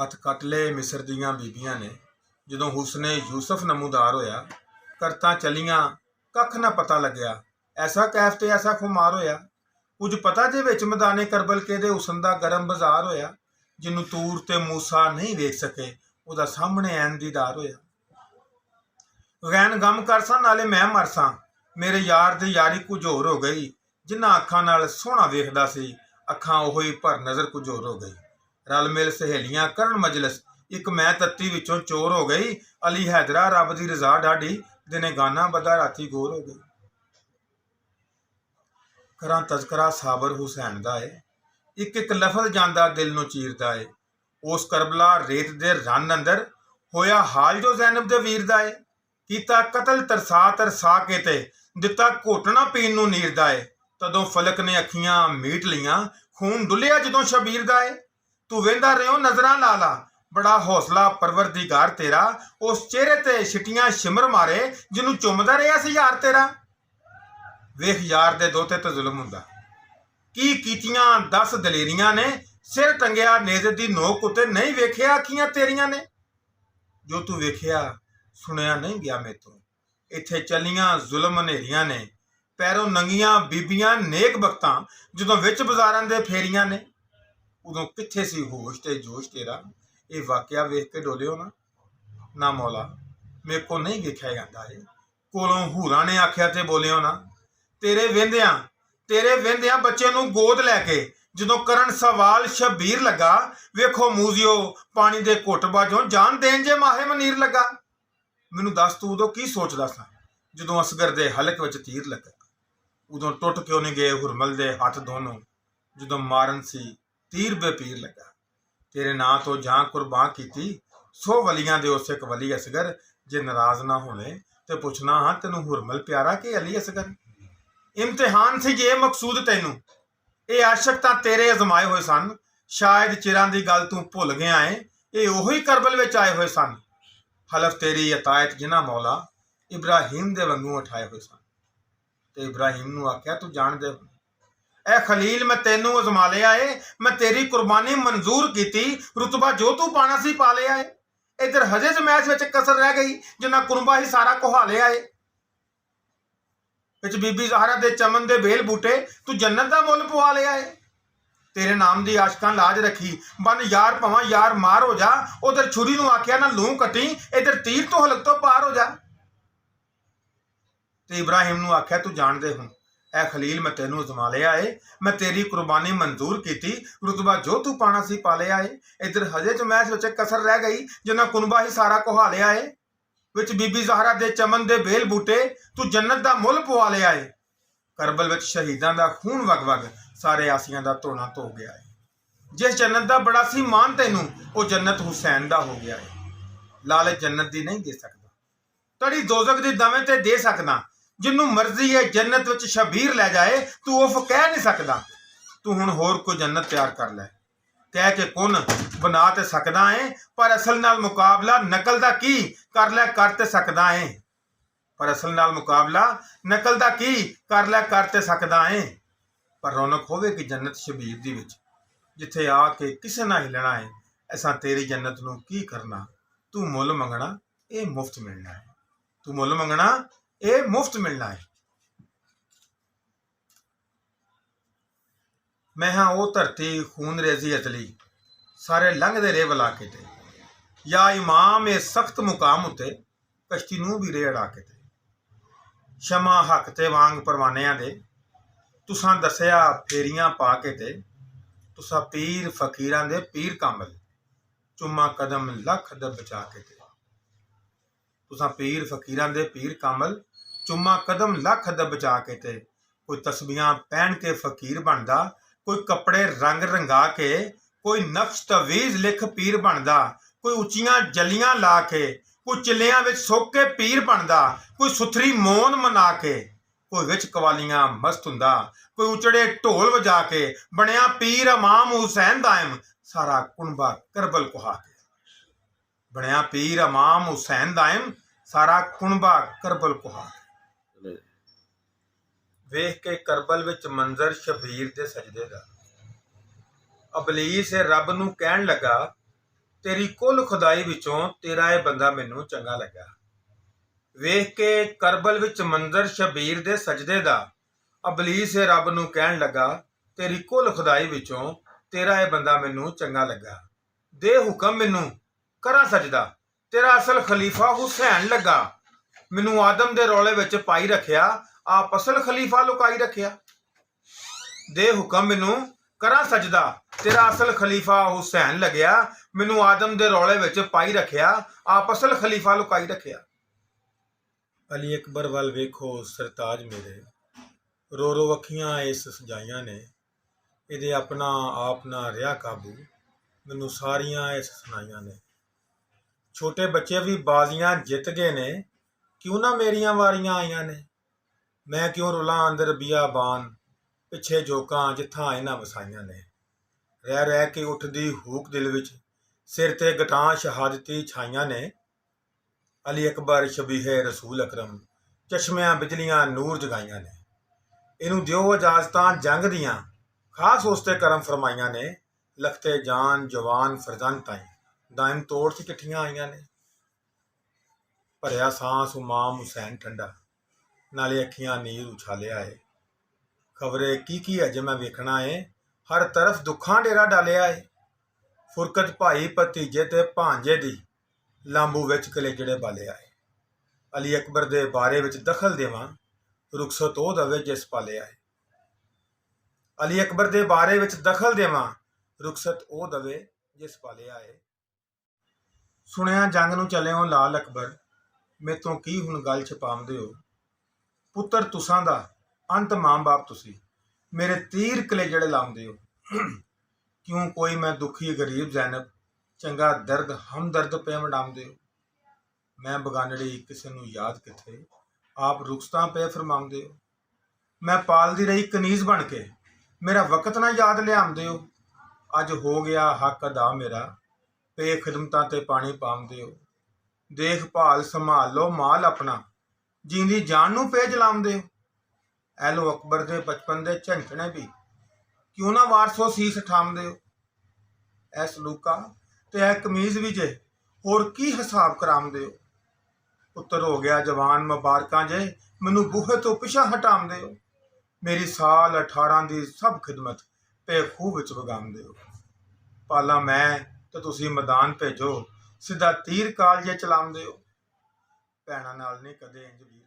हथ कट ले मिस्र दियां बीबियां ने जदों हुस्ने यूसुफ नमूदार होया। करतां चलियां कख ना पता लग्या, ऐसा कैफ ते ऐसा खुमार होया। कुछ पता जे विच मैदाने करबल केदे हुसन दा गरम बाजार होया। जिन्नू तूर ते मूसा नहीं वेख सके उहदा सामने ऐन दीदार होया। गैन गम करसां नाले मैं मरसां, मेरे यार दी यारी कुछ होर हो गई। जिन्हां अखां नाल सोहना वेखदा सी अखां ओही पर नज़र कुछ होर हो गई। रल मिल सहेलियां करन मजलिस, एक मैं तत्ती विचों चोर हो गई। अली हैदरा रब दी रजा ढाडी, दिने गाना बदा राती गोर हो गई। करा तज़करा साबर हुसैन दा है, एक एक लफज जांदा दिल नूं चीरदा है। उस करबला रेत दे रन अंदर होया हाल जो ज़ैनब दे वीर दा है। कीता कतल तरसा तरसा के ते दिता घोटना पीन नूं नीर दा है। तदों फलक ने अखियां मीट लियां, खून डुलिया जदों शबीर दा है। तू वेंदा रहो नजरां ला ला, बड़ा हौसला परवरदिगार तेरा। उस चेहरे ते छिटियां शिमर मारे जिन्नू चुमदा रहा सी यार तेरा। वेख यार दे दोते ते जुल्म हुंदा, की कीतियां 10 दलेरियां ने। सिर टंगिया नेज़े दी नोक उत्ते, नहीं वेखिया अखियां तेरियां ने। जो तू वेखिया सुनिया नहीं गया मेतों, इत्थे चलियां जुल्म हनेरियां ने। पैरों नंगियां बीबियां नेक बख्तां जदों विच बाजारां दे फेरियां ने। उदों कित्थे सी होश ते जोश तेरा, ये वाकिया वेख के डोलियो ना मौला मेरे को नहीं वेख्या जांदा है। कोलों हूरां ने आख्या ते बोलियो ना, तेरे वेंदियां बच्चे नूं गोद लैके जदों करन सवाल शबीर लगा। वेखो मूजियो पानी दे घुट बाजों जान देन जे माहे मनीर लगा। मैनू दस तू उदों की सोचदा सा जदों असगर दे हलक विच तीर लगा। उदों टुट क्यों नहीं गए हुरमल दे हथ दोनों जदों मारन सी तीर बेपीर लगा। तेरे नां तो जां कुर्बान कीती 100 वलियां दे उस एक वली असगर। जे नाराज ना होने ते पुछना हाँ तेनू हुरमल प्यारा कि अली असगर। इम्तिहान सी जे मकसूद तैनू, ये आशक तां तेरे अजमाए होए सन। शायद चिरां दी गल तू भुल गया है, ये ओही करबल विच आए होए सन। हलफ तेरी अतायत जिन्हां मौला इब्राहिम दे वंगू उठाए होए सन। ते इब्राहिम नू आख्या तू जान दे ए खलील मैं तेनू अजमा लिया है, मैं तेरी कुर्बानी मंजूर की। रुतबा जो तू पाना सी पा लिया है। इधर हजे जमैश विच कसर रह गई जिन्ना कुनबा ही सारा कुहा लिया है। विच बीबी ज़हरा दे चमन दे बेल बूटे तू जन्नत दा मुल पवा लिया है। तेरे नाम दी आशकां लाज रखी, बन यार भवां यार मार हो जा। उधर छुरी नू आख्या ना लूं कटी, इधर तीर तो हलक तो पार हो जा। ते इब्राहिम नू आख्या तू जान दे हूं ए खलील मैं तेनू अजमा लिया है, मैं तेरी कुर्बानी मंजूर की। रुतबा जो तू पाना सी पा लिया है। इधर हजे जमैश विच कसर रह गई जिन्ना कुनबा ही सारा कुहा लिया है। विच बीबी ज़हरा दे चमन दे बेल बूटे तू जन्नत दा मुल पवा लिया है। करबल विच शहीदां दा खून वग वग सारे आसियां दा धोना धो गया है। जिस जन्नत दा बड़ा सी मान तैनू वो जन्नत हुसैन दा हो गया है। लालच जन्नत दी नहीं दे सकदा, तड़ी दोजख दी दवें ते दे सकदा। जिन्नू मर्जी है जन्नत विच शबीर लै जाए, तू उफ कह नहीं सकदा। तू हुण होर कोई जन्नत तैयार कर लै, कह के कुन बना ते सकदा है। पर असल नाल मुकाबला नकल दा की कर लै कर ते सकदा है। पर असल नाल मुकाबला नकल दा की कर लै कर ते सकदा है। पर रौनक होवेगी जन्नत शबीर दी विच, जिथे आके किसे ना हिलना है। असां तेरी जन्नत नूं की करना, तू मुल मंगना ये मुफ्त मिलना है। तू मुल मंगना ये मुफ्त मिलना है। मैं हाँ वो धरती खून रेजी अतली सारे लंघदे रे वलाके ते। या इमाम ये सख्त मुकाम उत्ते कश्ती नूं भी रे अड़ा के ते। शमा हक ते वांग परवानियां दे तुसां दसिया फेरियां पा के ते। तुसां पीर फकीरां दे पीर कामल चुम्मा कदम लख द बचा के ते। तुसां पीर फकीरां दे पीर कामल चुम्मा कदम लख द बचा के ते। कोई तस्बीहां पहन के फकीर बनदा, कोई कपड़े रंग रंगा के, कोई नक्श तवीज लिख पीर बनदा, कोई उच्चियां जलियां ला के, कोई चिल्लियां विच सुक के पीर बनदा, कोई सुथरी मौन मना के, कोई विच कवालियां मस्त हुंदा, कोई उचड़े ढोल वजा के बनिया पीर इमाम हुसैन दायम सारा कुनबा करबल कुहा के। बनिया पीर इमाम हुसैन दायम सारा कुनबा करबल कुहा के। वेख के करबल विच मंजर शबीर दे सजदे दा, अबलीस रब नूं कहण लगा ਤੇਰੀ ਕੁੱਲ ਖੁਦਾਈ ਵਿੱਚੋਂ ਤੇਰਾ ਇਹ ਬੰਦਾ ਮੈਨੂੰ ਚੰਗਾ ਲੱਗਾ। ਵੇਖ ਕੇ ਕਰਬਲ ਵਿੱਚ ਮੰਜ਼ਰ ਸ਼ਬੀਰ ਦੇ ਸਜਦੇ ਦਾ ਅਬਲੀਸ ਰੱਬ ਨੂੰ ਕਹਿਣ ਲੱਗਾ, ਤੇਰੀ ਕੁੱਲ ਖੁਦਾਈ ਵਿੱਚੋਂ ਤੇਰਾ ਇਹ ਬੰਦਾ ਮੈਨੂੰ ਚੰਗਾ ਲੱਗਾ। ਦੇ ਹੁਕਮ ਮੈਨੂੰ ਕਰਾਂ ਸਜਦਾ। ਤੇਰਾ ਅਸਲ ਖਲੀਫਾ ਹੁਸੈਨ ਲੱਗਾ। ਮੈਨੂੰ ਆਦਮ ਦੇ ਰੌਲੇ ਵਿੱਚ ਪਾਈ ਰੱਖਿਆ, ਆਪ ਅਸਲ ਖਲੀਫਾ ਲੁਕਾਈ ਰੱਖਿਆ। ਦੇ ਹੁਕਮ ਮੈਨੂੰ ਕਰਾਂ ਸਜਦਾ। ਤੇਰਾ ਅਸਲ ਖਲੀਫਾ ਹੁਸੈਨ ਲੱਗਿਆ। ਮੈਨੂੰ ਆਦਮ ਦੇ ਰੌਲੇ ਵਿੱਚ ਪਾਈ ਰੱਖਿਆ, ਆਪ ਅਸਲ ਖਲੀਫਾ ਲੁਕਾਈ ਰੱਖਿਆ। ਅਲੀ ਅਕਬਰ ਵੱਲ ਵੇਖੋ ਸਰਤਾਜ ਮੇਰੇ, ਰੋ ਰੋ ਅੱਖੀਆਂ ਇਸ ਸਜਾਈਆਂ ਨੇ। ਇਹਦੇ ਆਪਣਾ ਆਪ ਨਾ ਰਿਹਾ ਕਾਬੂ, ਮੈਨੂੰ ਸਾਰੀਆਂ ਇਸ ਸੁਣਾਈਆਂ ਨੇ। ਛੋਟੇ ਬੱਚੇ ਵੀ ਬਾਜ਼ੀਆਂ ਜਿੱਤ ਗਏ ਨੇ, ਕਿਉਂ ਨਾ ਮੇਰੀਆਂ ਵਾਰੀਆਂ ਆਈਆਂ ਨੇ। ਮੈਂ ਕਿਉਂ ਰੁਲਾਂ ਅੰਦਰ ਬੀਆਬਾਨ, ਪਿੱਛੇ ਜੋਕਾਂ ਜਿੱਥਾਂ ਇਹਨਾਂ ਵਸਾਈਆਂ ਨੇ। ਰਹਿ ਰਹਿ ਕੇ ਉੱਠਦੀ ਹੂਕ ਦਿਲ ਵਿੱਚ, ਸਿਰ ਤੇ ਗਟਾਂ ਸ਼ਹਾਦਤੀ ਛਾਈਆਂ ਨੇ। ਅਲੀ ਅਕਬਰ ਸ਼ਬੀਹੇ ਰਸੂਲ ਅਕਰਮ, ਚਸ਼ਮਿਆਂ ਬਿਜਲੀਆਂ ਨੂਰ ਜਗਾਈਆਂ ਨੇ। ਇਹਨੂੰ ਦਿਓ ਇਜਾਜ਼ਤਾਂ ਜੰਗ ਦੀਆਂ, ਖਾਸ ਉਸ ਤੇ ਕਰਮ ਫਰਮਾਈਆਂ ਨੇ। ਲਖਤੇ ਜਾਨ ਜਵਾਨ ਫਰਜ਼ੰਦ ਤਾਈਂ, ਦਾਇਮ ਤੋੜ 'ਚ ਚਿੱਠੀਆਂ ਆਈਆਂ ਨੇ। ਭਰਿਆ ਸਾਂਸ ਉਮਾਮ ਹੁਸੈਨ ਠੰਡਾ, ਨਾਲੇ ਅੱਖੀਆਂ ਨੀਰ ਉਛਾਲਿਆ ਏ। ਖਬਰੇ ਕੀ ਅਜੇ ਮੈਂ ਵੇਖਣਾ ਏ, ਹਰ ਤਰਫ ਦੁੱਖਾਂ ਡੇਰਾ ਡਾਲਿਆ ਏ। ਫੁਰਕਤ ਭਾਈ ਭਤੀਜੇ ਤੇ ਭਾਂਜੇ ਦੀ, ਲਾਂਬੂ ਵਿੱਚ ਕਲੇਜੜੇ ਬਾਲਿਆ ਏ। ਅਲੀ ਅਕਬਰ ਦੇ ਬਾਰੇ ਵਿੱਚ ਦਖਲ ਦੇਵਾਂ, ਰੁਖਸਤ ਉਹ ਦਵੇ ਜਿਸ ਪਾਲਿਆ ਏ। ਅਲੀ ਅਕਬਰ ਦੇ ਬਾਰੇ ਵਿੱਚ ਦਖਲ ਦੇਵਾਂ, ਰੁਖਸਤ ਉਹ ਦਵੇ ਜਿਸ ਪਾਲਿਆ ਏ। ਸੁਣਿਆ ਜੰਗ ਨੂੰ ਚੱਲਿਓ ਲਾਲ ਅਕਬਰ, ਮੇਤੋਂ ਕੀ ਹੁਣ ਗੱਲ ਛਪਾਉਂਦੇ ਹੋ। ਪੁੱਤਰ ਤੁਸਾਂ ਦਾ, ਅੰਤ ਮਾਂ ਬਾਪ ਤੁਸੀਂ, ਮੇਰੇ ਤੀਰ ਕਲੇਜੜੇ ਲਾਉਂਦੇ ਹੋ। ਕਿਉਂ ਕੋਈ ਮੈਂ ਦੁਖੀ ਗਰੀਬ ਜ਼ੈਨਬ, ਚੰਗਾ ਦਰਦ ਹਮਦਰਦ ਪੇ ਵੰਡਾਉਂਦੇ ਹੋ। ਮੈਂ ਬਗਾਨੜੀ ਕਿਸੇ ਨੂੰ ਯਾਦ ਕਿੱਥੇ, ਆਪ ਰੁਖਸਤਾਂ ਪੇ ਫਰਮਾਉਂਦੇ ਹੋ। ਮੈਂ ਪਾਲਦੀ ਰਹੀ ਕਨੀਜ਼ ਬਣ ਕੇ, ਮੇਰਾ ਵਕਤ ਨਾ ਯਾਦ ਲਿਆਉਂਦੇ ਹੋ। ਅੱਜ ਹੋ ਗਿਆ ਹੱਕ ਅਦਾ ਮੇਰਾ, ਪੇ ਖਿਦਮਤਾਂ ਤੇ ਪਾਣੀ ਪਾਉਂਦੇ ਹੋ। ਦੇਖਭਾਲ ਸੰਭਾਲ ਲਓ ਮਾਲ ਆਪਣਾ, ਜੀਂਦੀ ਜਾਨ ਨੂੰ ਪੇ ਜਲਾਉਂਦੇ ਹੋ। ਐ ਲੋ ਅਕਬਰ ਦੇ ਬਚਪਨ ਦੇ ਝੰਝਣੇ ਵੀ, ਕਿਉਂ ਨਾ ਵਾਰਸੋ ਸੀਸ ਠਾਮਦੇ ਹੋ। ਐ ਸਲੂਕਾ ਤੇ ਐ ਕਮੀਜ਼ ਵੀ ਜੇ, ਹੋਰ ਕੀ ਹਿਸਾਬ ਕਰਾਉਂਦੇ ਹੋ। ਪੁੱਤਰ ਹੋ ਗਿਆ ਜਵਾਨ ਮੁਬਾਰਕਾਂ ਜੇ, ਮੈਨੂੰ ਬੂਹੇ ਤੋਂ ਪਿਛਾ ਹਟਾਉਂਦੇ ਹੋ। ਮੇਰੀ ਸਾਲ 18 ਦੀ ਸਭ ਖਿਦਮਤ ਪੇ ਖੂਹ ਵਿੱਚ ਵਗਾਉਂਦੇ ਹੋ। ਪਾਲਾਂ ਮੈਂ ਤੇ ਤੁਸੀਂ ਮੈਦਾਨ ਭੇਜੋ, ਸਿੱਧਾ ਤੀਰ ਕਾਲਜੇ ਚਲਾਉਂਦੇ ਹੋ। ਭੈਣਾਂ ਨਾਲ ਨਹੀਂ ਕਦੇ ਇੰਜ ਵੀ